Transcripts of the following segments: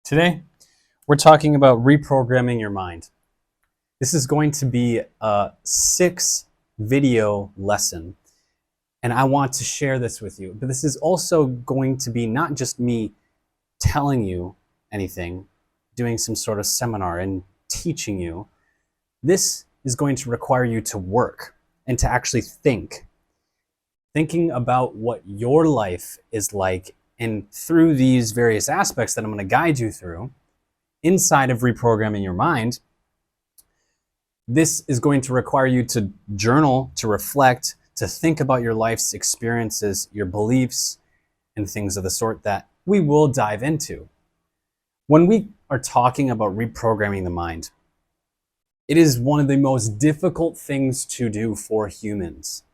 Today, we're talking about reprogramming your mind. This is going to be a 6-video lesson, and I want to share this with you. But this is also going to be not just me telling you anything, doing some sort of seminar and teaching you. This is going to require you to work and to actually thinking about what your life is like, and through these various aspects that I'm going to guide you through inside of reprogramming your mind. This is going to require you to journal, to reflect, to think about your life's experiences, your beliefs, and things of the sort that we will dive into. When we are talking about reprogramming the mind, it is one of the most difficult things to do for humans.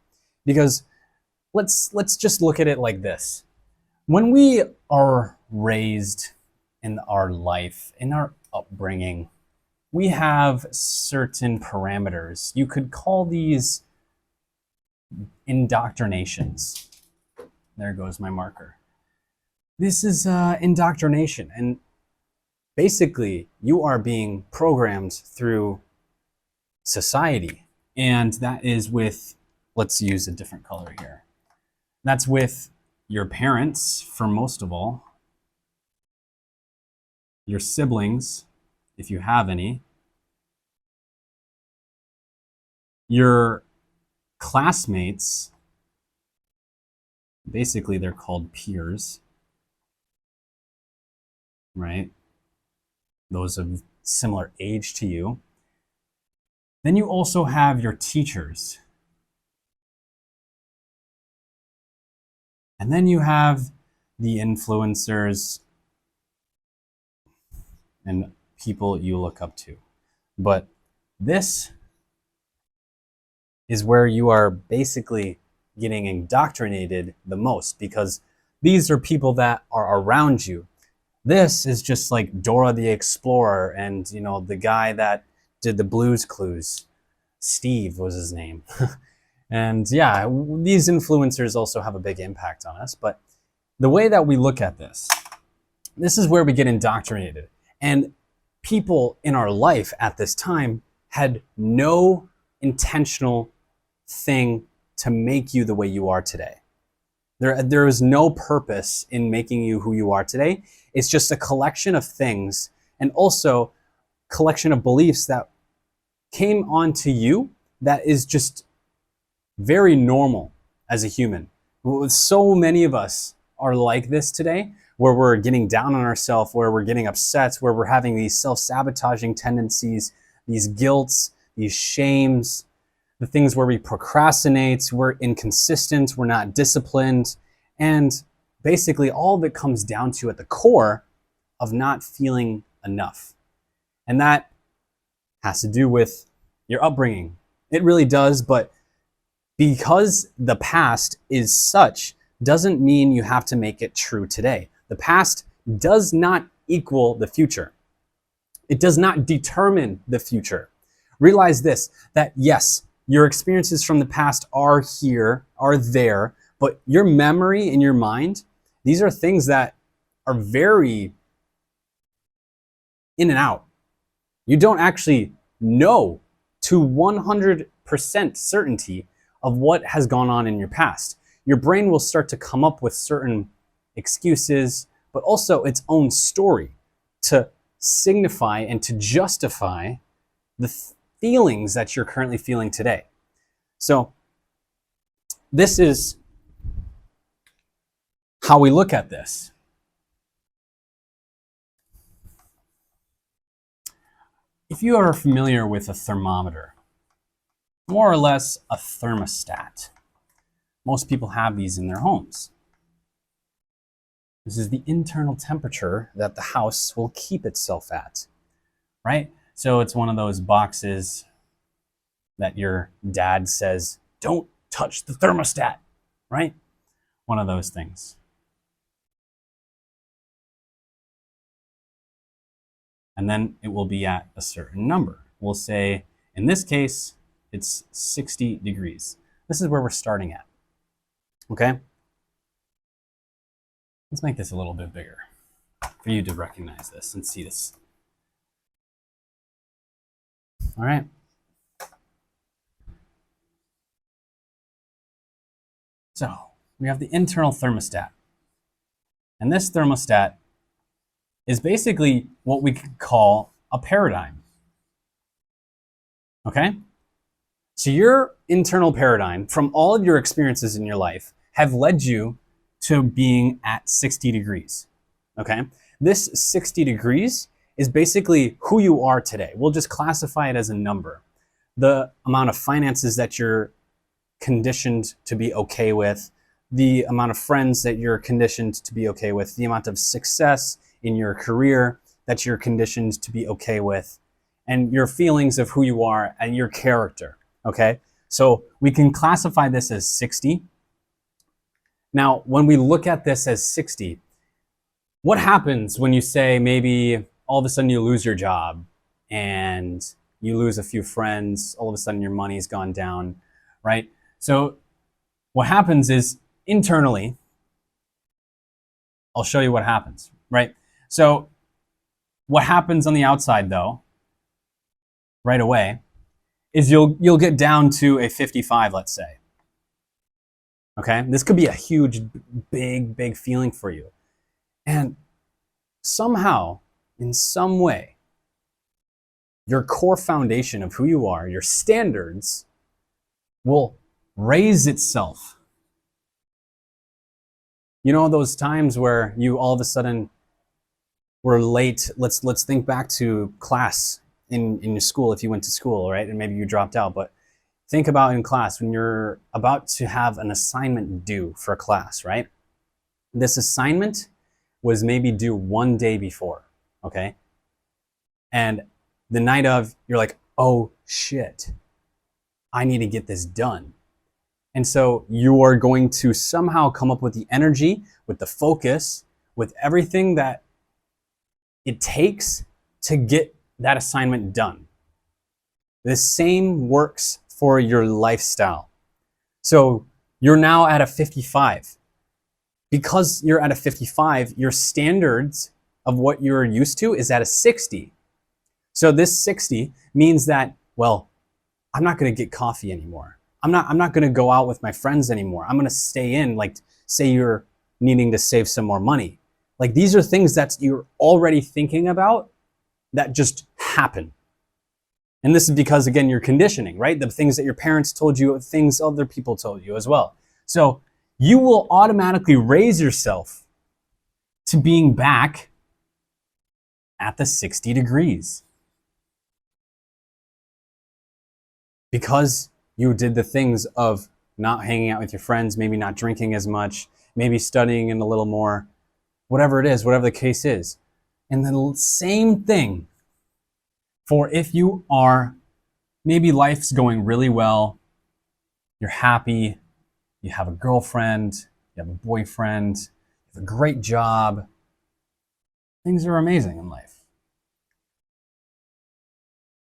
Because let's just look at it like this. When we are raised in our life, in our upbringing, we have certain parameters. You could call these indoctrinations. There goes my marker. This is indoctrination, and basically you are being programmed through society, and that is with, let's use a different color here. That's with your parents, for most of all, your siblings, if you have any, your classmates, basically they're called peers, right? Those of similar age to you. Then you also have your teachers. And then you have the influencers and people you look up to. But this is where you are basically getting indoctrinated the most, because these are people that are around you. This is just like Dora the Explorer and, the guy that did the Blues Clues. Steve was his name. And yeah, these influencers also have a big impact on us. But the way that we look at this is where we get indoctrinated. And people in our life at this time had no intentional thing to make you the way you are today. There is no purpose in making you who you are today. It's just a collection of things, and also collection of beliefs that came onto you that is just very normal as a human. So many of us are like this today, where we're getting down on ourselves, where we're getting upset, where we're having these self-sabotaging tendencies, these guilts, these shames, the things where we procrastinate, we're inconsistent, we're not disciplined, and basically all of it comes down to, at the core, of not feeling enough. And that has to do with your upbringing. It really does, but because the past is such, doesn't mean you have to make it true today. The past does not equal the future. It does not determine the future. Realize this, that yes, your experiences from the past are here, are there, but your memory in your mind, these are things that are very in and out. You don't actually know to 100% certainty of what has gone on in your past. Your brain will start to come up with certain excuses, but also its own story to signify and to justify the feelings that you're currently feeling today. So this is how we look at this. If you are familiar with a thermometer, more or less a thermostat, most people have these in their homes. This is the internal temperature that the house will keep itself at, right? So it's one of those boxes that your dad says, don't touch the thermostat, right? One of those things. And then it will be at a certain number. We'll say, in this case, it's 60 degrees. This is where we're starting at, okay? Let's make this a little bit bigger. for you to recognize this and see this. All right. So we have the internal thermostat. And this thermostat is basically what we could call a paradigm. Okay? So your internal paradigm from all of your experiences in your life have led you to being at 60 degrees. Okay? This 60 degrees is basically who you are today. We'll just classify it as a number. The amount of finances that you're conditioned to be okay with, the amount of friends that you're conditioned to be okay with, the amount of success in your career that you're conditioned to be okay with, and your feelings of who you are and your character, okay? So we can classify this as 60. Now, when we look at this as 60, what happens when you say maybe all of a sudden you lose your job and you lose a few friends, all of a sudden your money's gone down, right? So what happens is internally, I'll show you what happens, right? So what happens on the outside though, right away, is you'll get down to a 55, let's say. Okay? This could be a huge, big feeling for you. And somehow, in some way, your core foundation of who you are, your standards, will raise itself. You know those times where you all of a sudden were late? Let's think back to class in your school, if you went to school, right? And maybe you dropped out, but think about in class when you're about to have an assignment due for a class, right? This assignment was maybe due one day before, okay? And the night of, you're like, oh shit, I need to get this done. And so you are going to somehow come up with the energy, with the focus, with everything that it takes to get that assignment done. The same works for your lifestyle. So you're now at a 55. Because you're at a 55, your standards of what you're used to is at a 60. So this 60 means that, well, I'm not going to get coffee anymore. I'm not going to go out with my friends anymore. I'm going to stay in, like say you're needing to save some more money. Like these are things that you're already thinking about that just happen. And this is because, again, you're conditioning, right? The things that your parents told you, things other people told you as well. So you will automatically raise yourself to being back at the 60 degrees. Because you did the things of not hanging out with your friends, maybe not drinking as much, maybe studying in a little more, whatever it is, whatever the case is. And the same thing for if you are, maybe life's going really well, you're happy, you have a girlfriend, you have a boyfriend, you have a great job, things are amazing in life.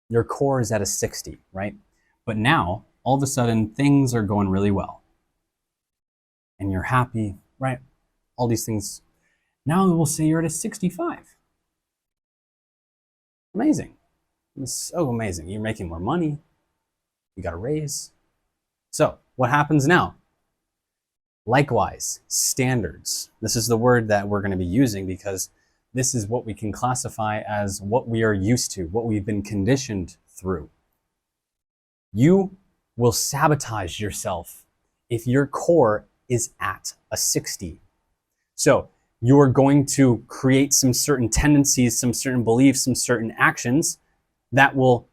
Your core is at a 60, right? But now, all of a sudden, things are going really well. And you're happy, right? All these things. Now we'll say you're at a 65. Amazing. It's so amazing. You're making more money. You got a raise. So, what happens now? Likewise, standards. This is the word that we're going to be using because this is what we can classify as what we are used to, what we've been conditioned through. You will sabotage yourself if your core is at a 60. So you are going to create some certain tendencies, some certain beliefs, some certain actions that will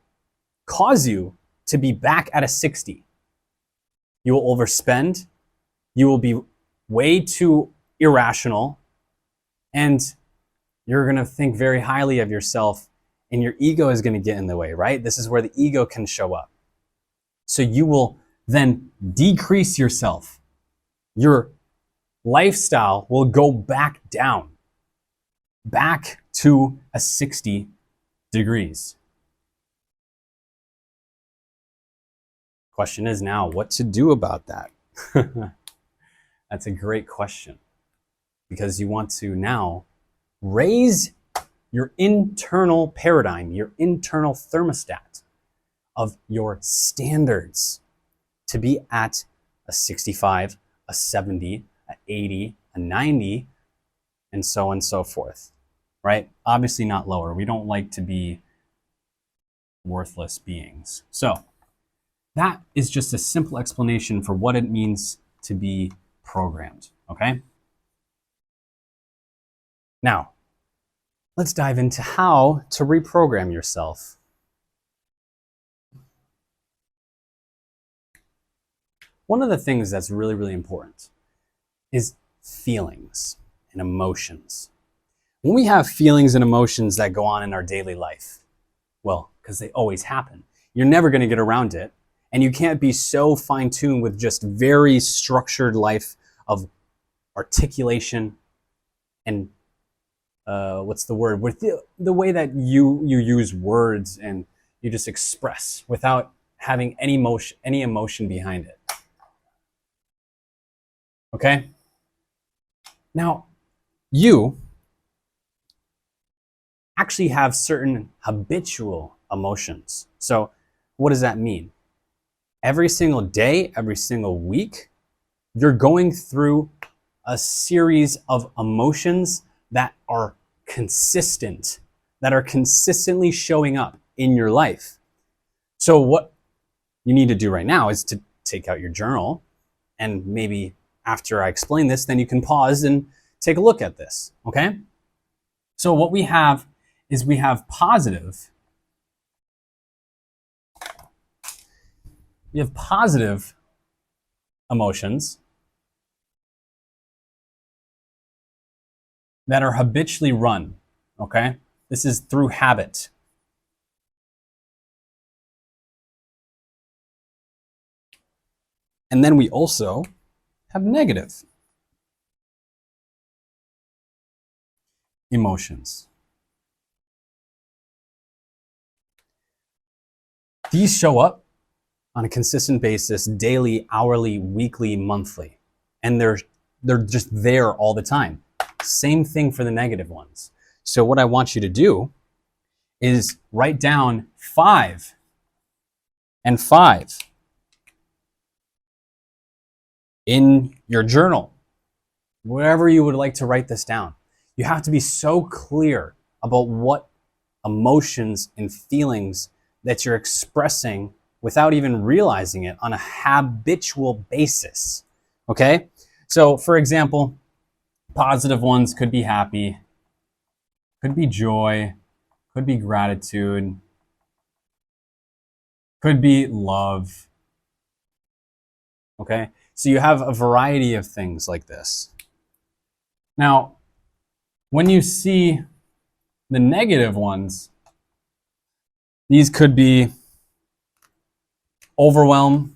cause you to be back at a 60. You will overspend. You will be way too irrational. And you're going to think very highly of yourself. And your ego is going to get in the way, right? This is where the ego can show up. So you will then decrease yourself. Your lifestyle will go back down, back to a 60 degrees. Question is now what to do about that. That's a great question because you want to now raise your internal paradigm, your internal thermostat of your standards to be at a 65, a 70, a 80, a 90, and so on and so forth, right? Obviously not lower. We don't like to be worthless beings. So that is just a simple explanation for what it means to be programmed, okay? Now, let's dive into how to reprogram yourself. One of the things that's really, really important is feelings and emotions. When we have feelings and emotions that go on in our daily life, well, because they always happen, you're never going to get around it. And you can't be so fine-tuned with just very structured life of articulation and what's the word? With the way that you use words and you just express without having any emotion behind it. Okay? Now, you actually have certain habitual emotions. So what does that mean? Every single day, every single week, you're going through a series of emotions that are consistent, that are consistently showing up in your life. So what you need to do right now is to take out your journal, and maybe after I explain this, then you can pause and take a look at this, okay? So what we have is we have positive emotions that are habitually run, okay? This is through habit. And then we also have negative emotions. These show up on a consistent basis, daily, hourly, weekly, monthly. And they're just there all the time. Same thing for the negative ones. So what I want you to do is write down 5 and 5 in your journal, wherever you would like to write this down. You have to be so clear about what emotions and feelings that you're expressing without even realizing it on a habitual basis, okay? So for example, positive ones could be happy, could be joy, could be gratitude, could be love, okay? So you have a variety of things like this. Now, when you see the negative ones, these could be overwhelm,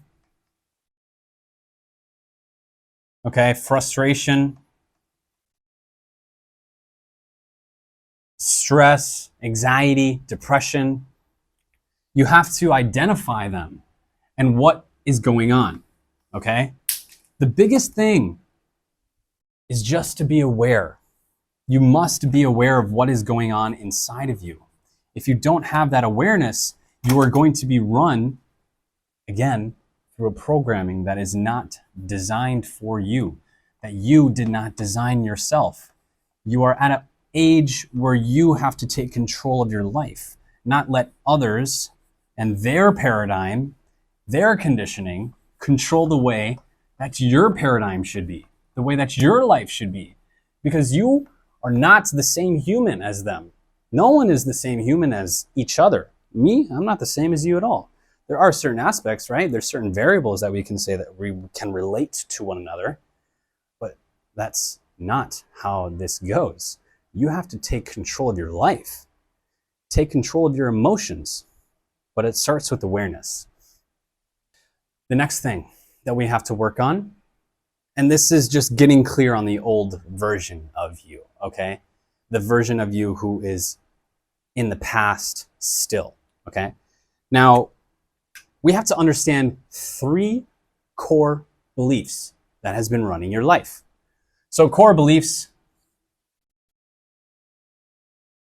okay, frustration, stress, anxiety, depression. You have to identify them and what is going on, okay? The biggest thing is just to be aware. You must be aware of what is going on inside of you. If you don't have that awareness, you are going to be run, again, through a programming that is not designed for you, that you did not design yourself. You are at an age where you have to take control of your life, not let others and their paradigm, their conditioning, control the way that your paradigm should be, the way that your life should be. Because you are not the same human as them. No one is the same human as each other. Me, I'm not the same as you at all. There are certain aspects, right? There's certain variables that we can say that we can relate to one another, but that's not how this goes. You have to take control of your life, take control of your emotions, but it starts with awareness. The next thing that we have to work on, and this is just getting clear on the old version of you, okay? The version of you who is in the past still, okay? Now, we have to understand 3 core beliefs that has been running your life. So core beliefs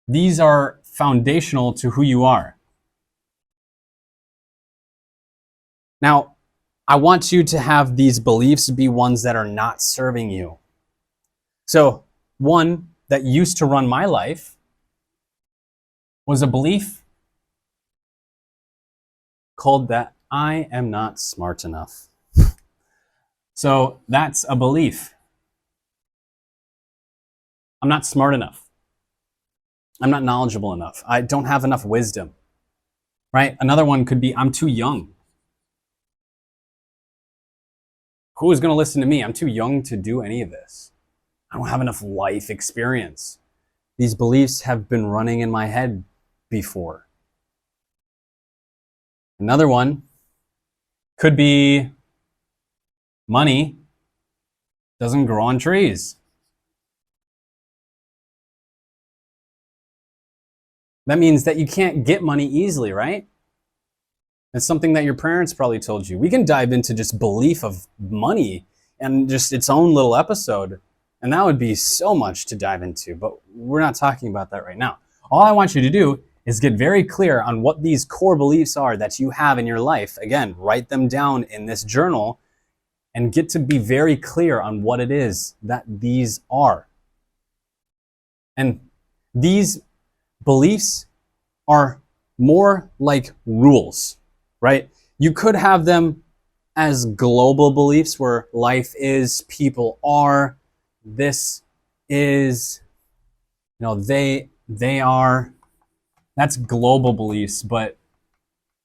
These are foundational to who you are. Now, I want you to have these beliefs be ones that are not serving you. So, one that used to run my life was a belief called that I am not smart enough. So, that's a belief. I'm not smart enough. I'm not knowledgeable enough. I don't have enough wisdom. Right? Another one could be I'm too young. Who is going to listen to me? I'm too young to do any of this. I don't have enough life experience. These beliefs have been running in my head before. Another one could be money doesn't grow on trees. That means that you can't get money easily, right? It's something that your parents probably told you. We can dive into just belief of money and just its own little episode, and that would be so much to dive into, but we're not talking about that right now. All I want you to do is get very clear on what these core beliefs are that you have in your life. Again, write them down in this journal and get to be very clear on what it is that these are. And these beliefs are more like rules, right? You could have them as global beliefs where life is, people are, this is, they are. That's global beliefs, but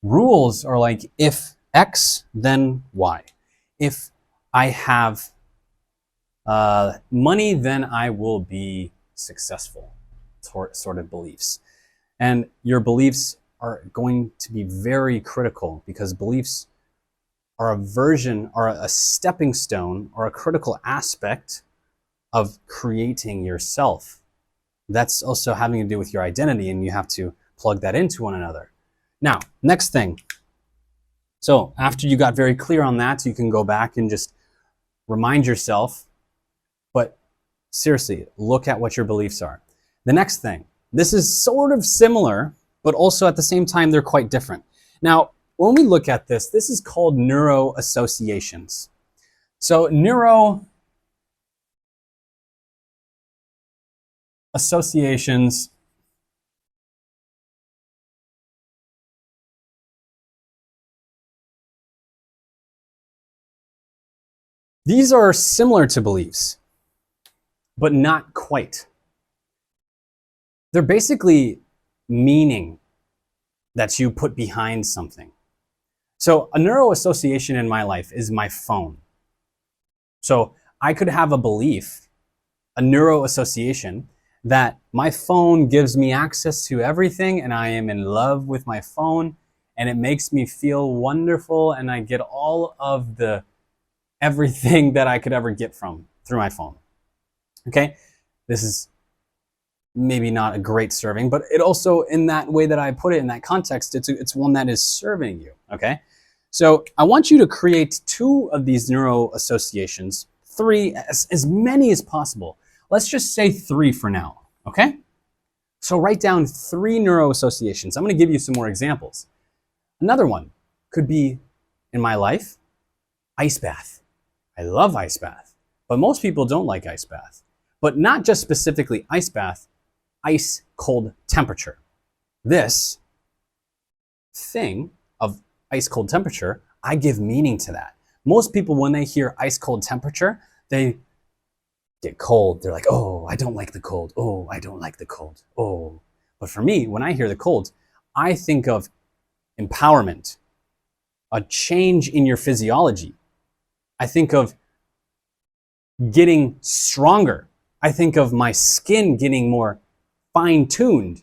rules are like if X, then Y. If I have money, then I will be successful, sort of beliefs. And your beliefs are going to be very critical because beliefs are a version or a stepping stone or a critical aspect of creating yourself. That's also having to do with your identity, and you have to plug that into one another. Now, next thing. So after you got very clear on that, you can go back and just remind yourself, but seriously, look at what your beliefs are. The next thing, this is sort of similar, but also at the same time, they're quite different. Now, when we look at this is called Neuro-Associations. So Neuro-Associations these are similar to beliefs, but not quite. They're basically meaning that you put behind something. So a neuro-association in my life is my phone. So I could have a belief, a neuro-association, that my phone gives me access to everything and I am in love with my phone and it makes me feel wonderful and I get all of the everything that I could ever get through my phone. Okay? This is maybe not a great serving, but it also, in that way that I put it in that context, it's one that is serving you. Okay? So I want you to create 2 of these neuro-associations, 3, as many as possible. Let's just say 3 for now. Okay? So write down 3 neuro-associations. I'm going to give you some more examples. Another one could be, in my life, ice bath. I love ice bath, but most people don't like ice bath. But not just specifically ice bath, ice cold temperature. This thing of ice cold temperature, I give meaning to that. Most people, when they hear ice cold temperature, they get cold. They're like, oh, I don't like the cold. Oh, I don't like the cold. Oh. But for me, when I hear the cold, I think of empowerment, a change in your physiology. I think of getting stronger. I think of my skin getting more fine-tuned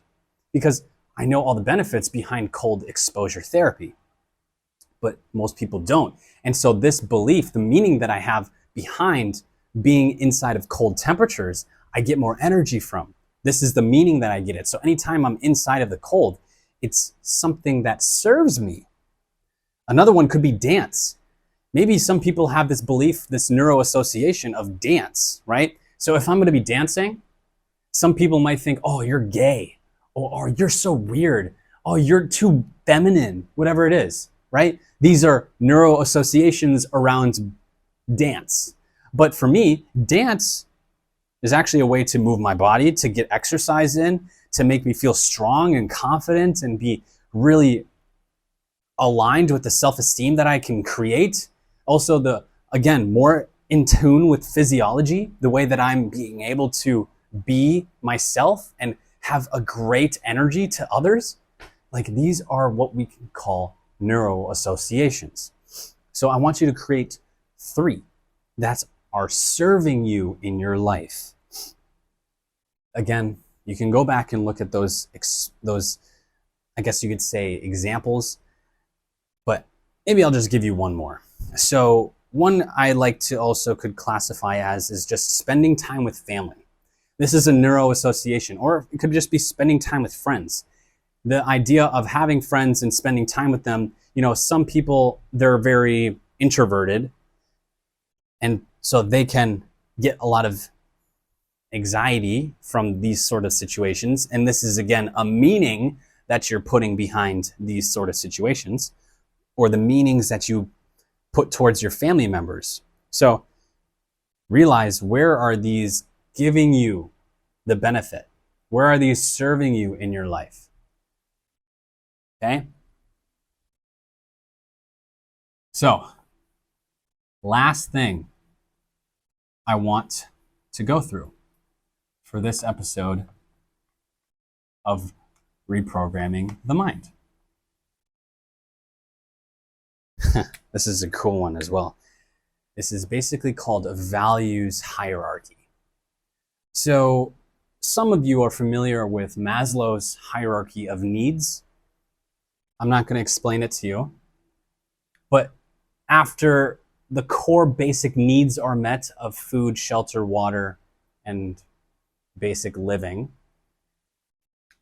because I know all the benefits behind cold exposure therapy. But most people don't. And so this belief, the meaning that I have behind being inside of cold temperatures, I get more energy from. This is the meaning that I get it. So anytime I'm inside of the cold, it's something that serves me. Another one could be dance. Maybe some people have this belief, this neuro-association of dance, right? So if I'm going to be dancing, some people might think, oh, you're gay. or you're so weird. Oh, you're too feminine, whatever it is, right? These are neuro-associations around dance. But for me, dance is actually a way to move my body, to get exercise in, to make me feel strong and confident and be really aligned with the self-esteem that I can create. Also, again, more in tune with physiology, the way that I'm being able to be myself and have a great energy to others. Like, these are what we can call neuro-associations. So I want you to create 3 that are serving you in your life. Again, you can go back and look at those, I guess you could say, examples, but maybe I'll just give you one more. So one I like to also could classify as is just spending time with family. This is a neuro-association, or it could just be spending time with friends. The idea of having friends and spending time with them, some people, they're very introverted, and so they can get a lot of anxiety from these sort of situations. And this is, again, a meaning that you're putting behind these sort of situations, or the meanings that you put towards your family members. So realize, where are these giving you the benefit? Where are these serving you in your life? Okay? So, last thing I want to go through for this episode of Reprogramming the Mind. This is a cool one as well. This is basically called a values hierarchy. So some of you are familiar with Maslow's hierarchy of needs. I'm not going to explain it to you, but after the core basic needs are met of food, shelter, water, and basic living,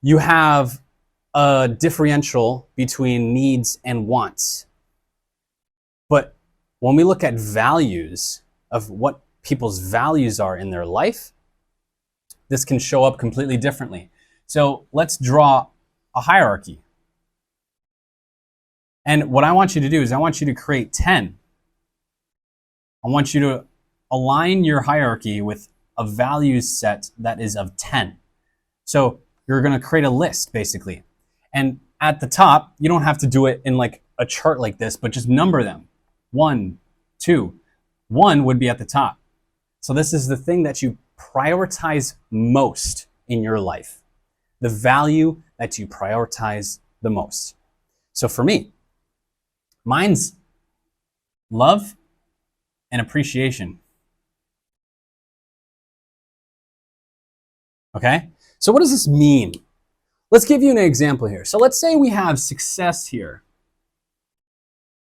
you have a differential between needs and wants. But when we look at values, of what people's values are in their life, this can show up completely differently. So let's draw a hierarchy. And what I want you to do is I want you to create 10. I want you to align your hierarchy with a values set that is of 10. So you're going to create a list, basically. And at the top, you don't have to do it in like a chart like this, but just number them. 1, 2. 1 would be at the top. So this is the thing that you prioritize most in your life. The value that you prioritize the most. So for me, mine's love and appreciation. Okay? So what does this mean? Let's give you an example here. So let's say we have success here,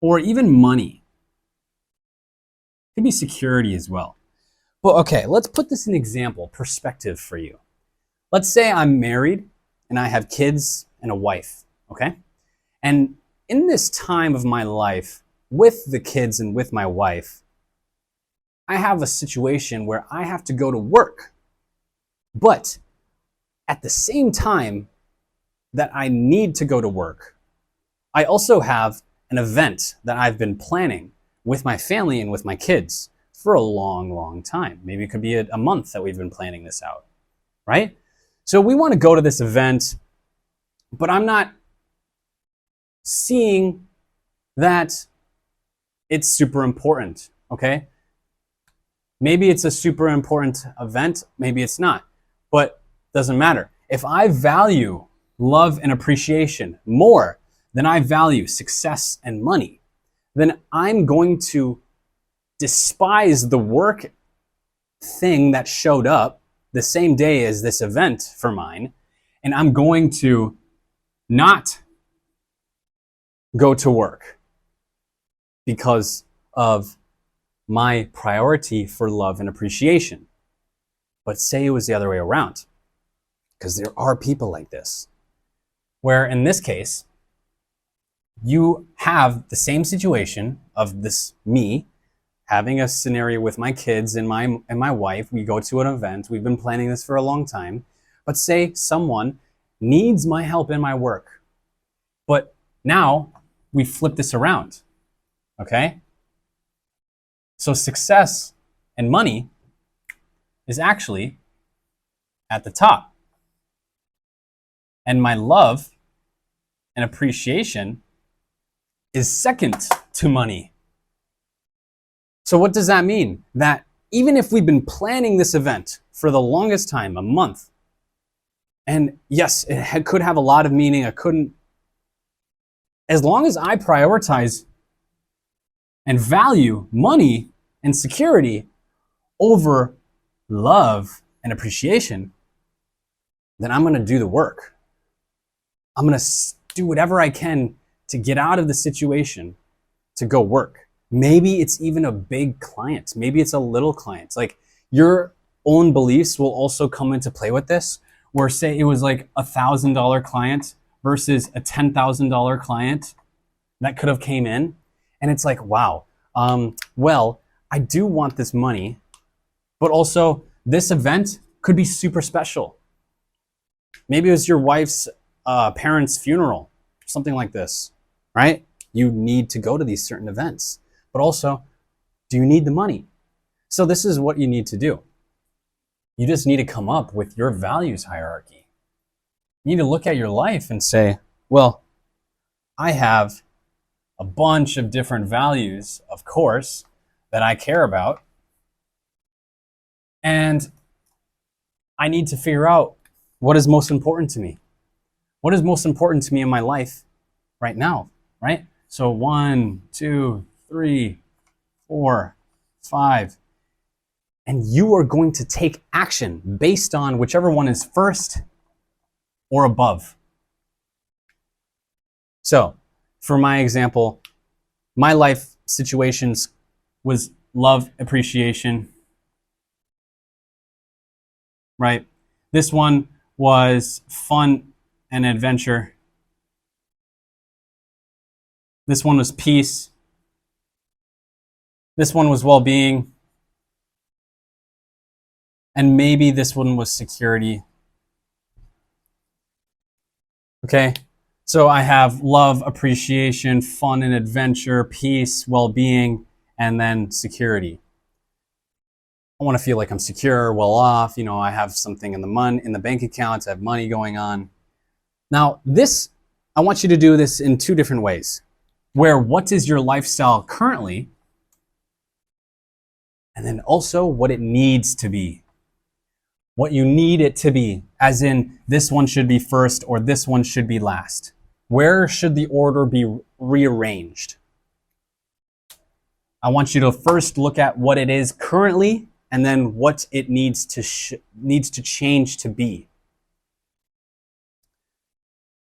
or even money. It could be security as well. Well, okay, let's put this in example, perspective for you. Let's say I'm married and I have kids and a wife, okay? And in this time of my life, with the kids and with my wife, I have a situation where I have to go to work. But at the same time that I need to go to work, I also have an event that I've been planning with my family and with my kids for a long, long time. Maybe it could be a month that we've been planning this out, right? So we want to go to this event, but I'm not seeing that it's super important, okay? Maybe it's a super important event, maybe it's not, but doesn't matter. If I value love and appreciation more than I value success and money, then I'm going to despise the work thing that showed up the same day as this event for mine, and I'm going to not go to work because of my priority for love and appreciation. But say it was the other way around, because there are people like this, where in this case, you have the same situation of this me having a scenario with my kids and my wife. We go to an event. We've been planning this for a long time. But say someone needs my help in my work. But now we flip this around, okay? So success and money is actually at the top. And my love and appreciation is second to money. So what does that mean? That even if we've been planning this event for the longest time, a month, and yes, it could have a lot of meaning, as long as I prioritize and value money and security over love and appreciation, then I'm gonna do the work. I'm gonna do whatever I can to get out of the situation to go work. Maybe it's even a big client. Maybe it's a little client. Like your own beliefs will also come into play with this, where say it was like $1,000 client versus a $10,000 client that could have came in. And it's like, wow, well, I do want this money, but also this event could be super special. Maybe it was your wife's parents' funeral, something like this, right? You need to go to these certain events, but also, do you need the money? So this is what you need to do. You just need to come up with your values hierarchy. You need to look at your life and say, well, I have a bunch of different values, of course, that I care about. And I need to figure out what is most important to me. What is most important to me in my life right now, right? So 1, 2, 3, 4, 5. And you are going to take action based on whichever one is first or above. So, for my example, my life situations was love, appreciation, right? This one was fun and adventure. This one was peace. This one was well-being. And maybe this one was security. Okay, so I have love, appreciation, fun and adventure, peace, well-being, and then security. I want to feel like I'm secure, well off, I have something in the bank account, I have money going on. Now, I want you to do this in two different ways. Where what is your lifestyle currently? And then also what it needs to be. What you need it to be, as in this one should be first or this one should be last. Where should the order be rearranged? I want you to first look at what it is currently and then what it needs to change to be.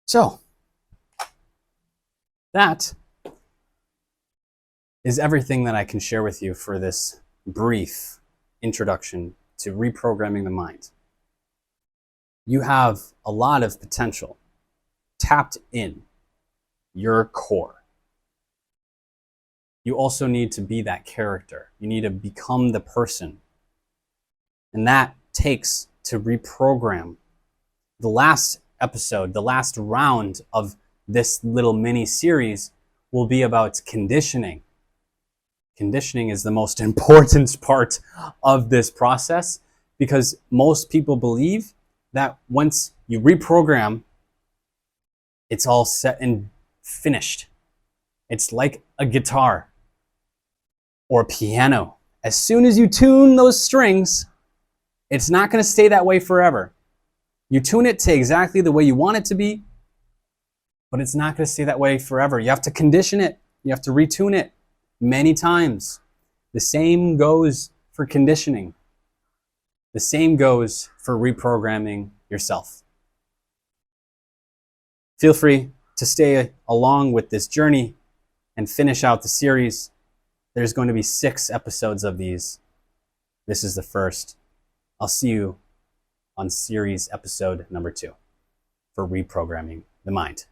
So, that is everything that I can share with you for this brief introduction to reprogramming the mind. You have a lot of potential tapped in your core. You also need to be that character. You need to become the person. And that takes to reprogram. The last episode, the last round of this little mini series will be about conditioning. Conditioning is the most important part of this process because most people believe that once you reprogram, it's all set and finished. It's like a guitar or a piano. As soon as you tune those strings, it's not going to stay that way forever. You tune it to exactly the way you want it to be, but it's not going to stay that way forever. You have to condition it. You have to retune it many times. The same goes for conditioning. The same goes for reprogramming yourself. Feel free to stay along with this journey and finish out the series. There's going to be 6 episodes of these. This is the first. I'll see you on series episode number 2 for reprogramming the mind.